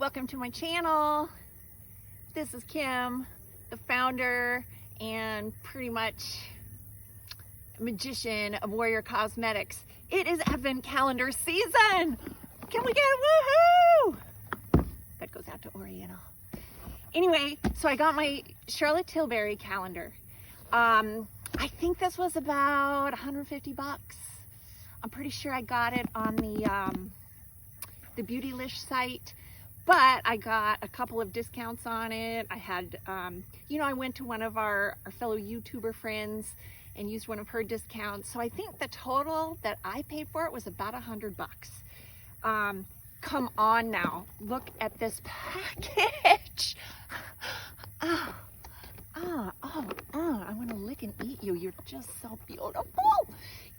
welcome to my channel. This is Kim, the founder and pretty much magician of Warrior Cosmetics. It is Advent calendar season. Can we get a woohoo? That goes out to Oriental. Anyway, so I got my Charlotte Tilbury calendar. I think this was about 150 bucks. I'm pretty sure I got it on the Beautylish site, but I got a couple of discounts on it. I had, I went to one of our fellow YouTuber friends and used one of her discounts. So I think the total that I paid for it was about 100 bucks. Come on now, look at this package. I want to lick and eat you. You're just so beautiful.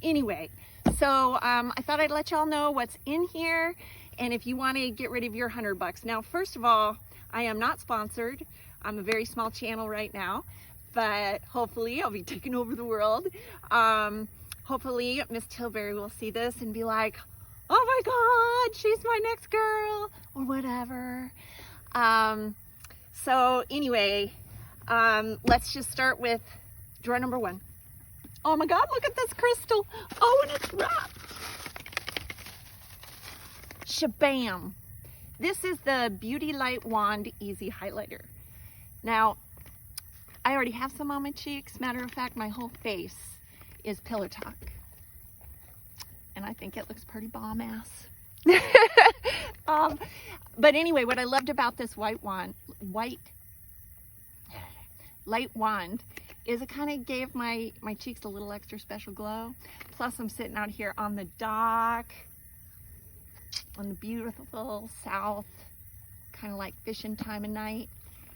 Anyway, so I thought I'd let y'all know what's in here. And if you want to get rid of your 100 bucks. Now, first of all, I am not sponsored. I'm a very small channel right now, but hopefully I'll be taking over the world. Hopefully Miss Tilbury will see this and be like, oh my God, she's my next girl, or whatever. So anyway, let's just start with drawer number one. Oh my God, look at this crystal. Oh, and it's wrapped. Shabam. This is the Beauty Light Wand Easy Highlighter. Now, I already have some on my cheeks. Matter of fact, my whole face is Pillow Talk. And I think it looks pretty bomb ass. But anyway, what I loved about this light wand is it kind of gave my cheeks a little extra special glow. Plus I'm sitting out here on the dock on the beautiful south, kind of like fishing time of night.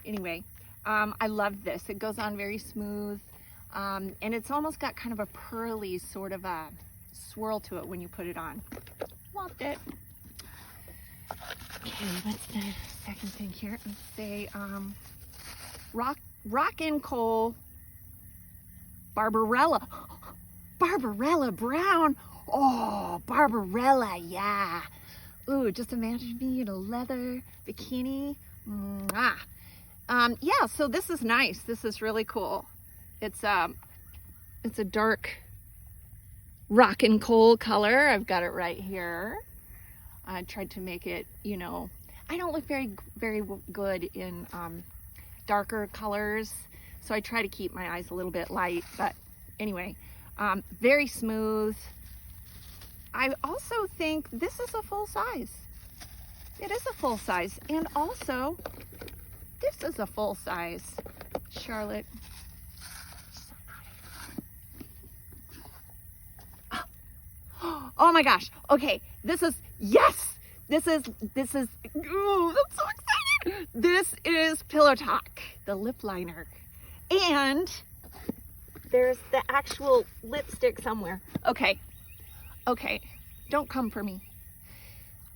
Anyway, I love this. It goes on very smooth, and it's almost got kind of a pearly sort of a swirl to it when you put it on. Loved it. Okay, what's the second thing here? Let's say Rock and Coal Barbarella. Barbarella Brown. Oh, Barbarella, yeah. Ooh, just imagine me in a leather bikini. Mwah. Yeah, so this is nice. This is really cool. It's a dark rock and coal color. I've got it right here. I tried to make it, I don't look very good in darker colors, so I try to keep my eyes a little bit light. But anyway, very smooth. I also think this is a full size. It is a full size. And also, this is a full size. Charlotte. Oh my gosh. Okay. This is, yes! This is, ooh, I'm so excited. This is Pillow Talk, the lip liner. And there's the actual lipstick somewhere. Okay, don't come for me.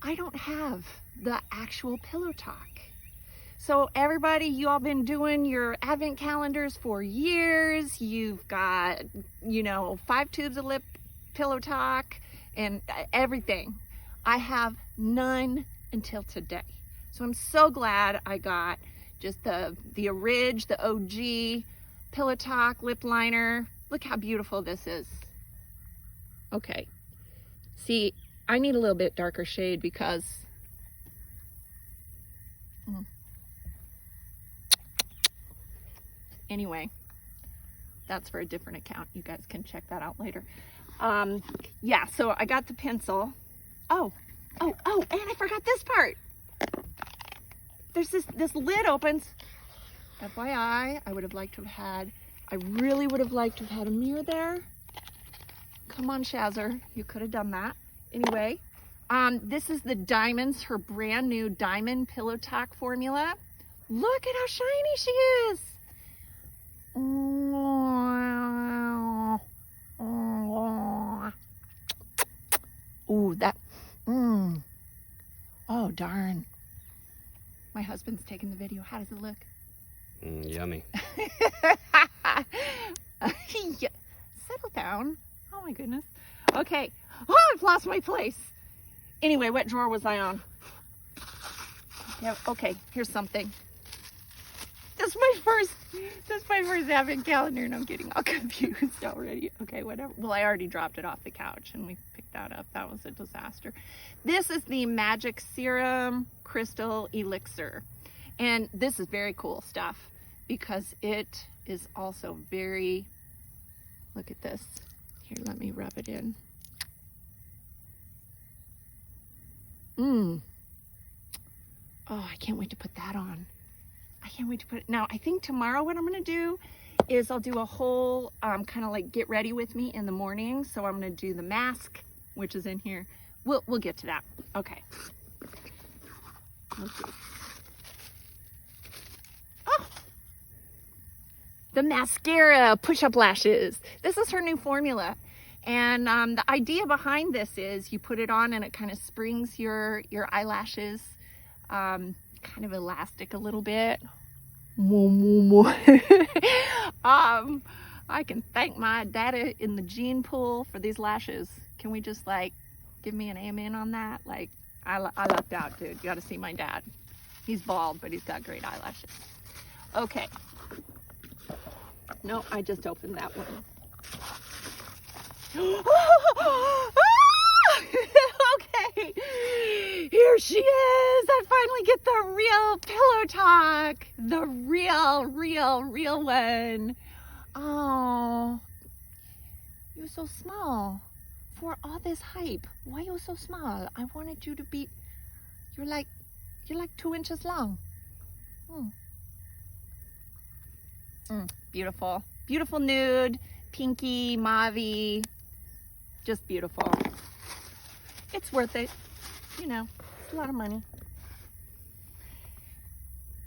I don't have the actual Pillow Talk. So everybody, you all been doing your Advent calendars for years. You've got, 5 tubes of lip Pillow Talk and everything. I have none until today. So I'm so glad I got just the OG Pillow Talk lip liner. Look how beautiful this is. Okay. See, I need a little bit darker shade because anyway, that's for a different account. You guys can check that out later. Yeah, so I got the pencil. Oh, and I forgot this part. There's this lid opens. FYI, I really would have liked to have had a mirror there. Come on, Shazzer, you could have done that. Anyway, this is the Diamonds, her brand new Diamond Pillow Talk formula. Look at how shiny she is. Ooh, that, oh, darn. My husband's taking the video. How does it look? Yummy. Settle down. Oh my goodness. Okay. Oh, I've lost my place. Anyway, what drawer was I on? Yeah, okay, here's something. This is my first Advent calendar, and I'm getting all confused already. Okay, whatever. Well, I already dropped it off the couch, and we picked that up. That was a disaster. This is the Magic Serum Crystal Elixir. And this is very cool stuff because it is also very, look at this. Here, let me rub it in. Oh, I can't wait to put that on. I can't wait to put it. Now, I think tomorrow what I'm going to do is I'll do a whole kind of like get ready with me in the morning. So I'm going to do the mask, which is in here. We'll get to that. Okay. Let's see. Oh, the mascara push-up lashes. This is her new formula. And the idea behind this is you put it on and it kind of springs your eyelashes, kind of elastic a little bit. I can thank my daddy in the gene pool for these lashes. Can we just like give me an amen on that? Like I lucked out, dude. You got to see my dad. He's bald, but he's got great eyelashes. Okay. No, I just opened that one. Okay, here she is. I finally get the real pillow talk. The real one. Oh, you're so small. For all this hype, why are you so small? I wanted you to be, you're like 2 inches long. Beautiful. Beautiful nude, pinky, mauve-y. Just beautiful. It's worth it. You know, it's a lot of money.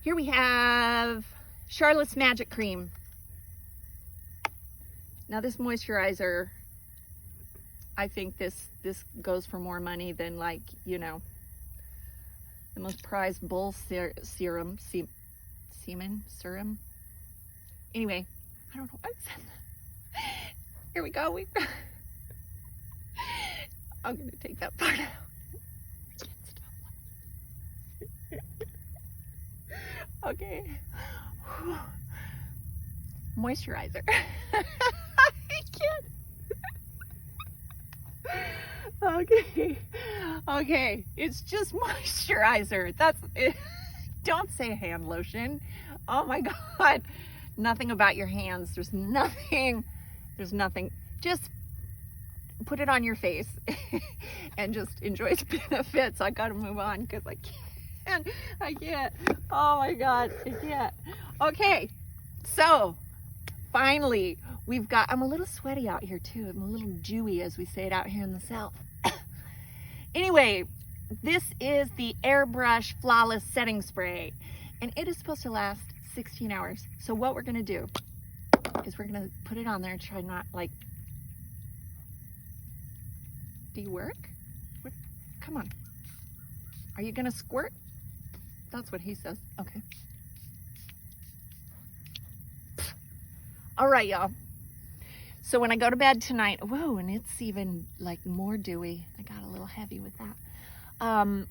Here we have Charlotte's Magic Cream. Now this moisturizer, I think this goes for more money than, like, you know, the most prized bull serum. Anyway, I don't know what I said. Here we go. I'm gonna take that part out. I can't stop. Okay. Moisturizer. I can't. Okay. It's just moisturizer. That's it. Don't say hand lotion. Oh my God. Nothing about your hands. There's nothing. Just put it on your face and just enjoy its benefits. I gotta move on because I can't. Oh my God, I can't. Okay, so finally we've got, I'm a little sweaty out here too. I'm a little dewy, as we say it out here in the South. Anyway, this is the Airbrush Flawless Setting Spray, and it is supposed to last 16 hours. So what we're gonna do is we're gonna put it on there and try not like, do you work? What? Come on. Are you gonna squirt? That's what he says. Okay. All right, y'all. So when I go to bed tonight, whoa, and it's even like more dewy. I got a little heavy with that.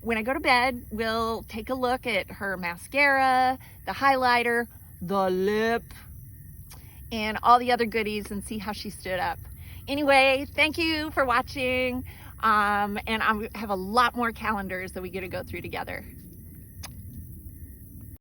When I go to bed, we'll take a look at her mascara, the highlighter, the lip, and all the other goodies and see how she stood up. Anyway, thank you for watching. And I have a lot more calendars that we get to go through together.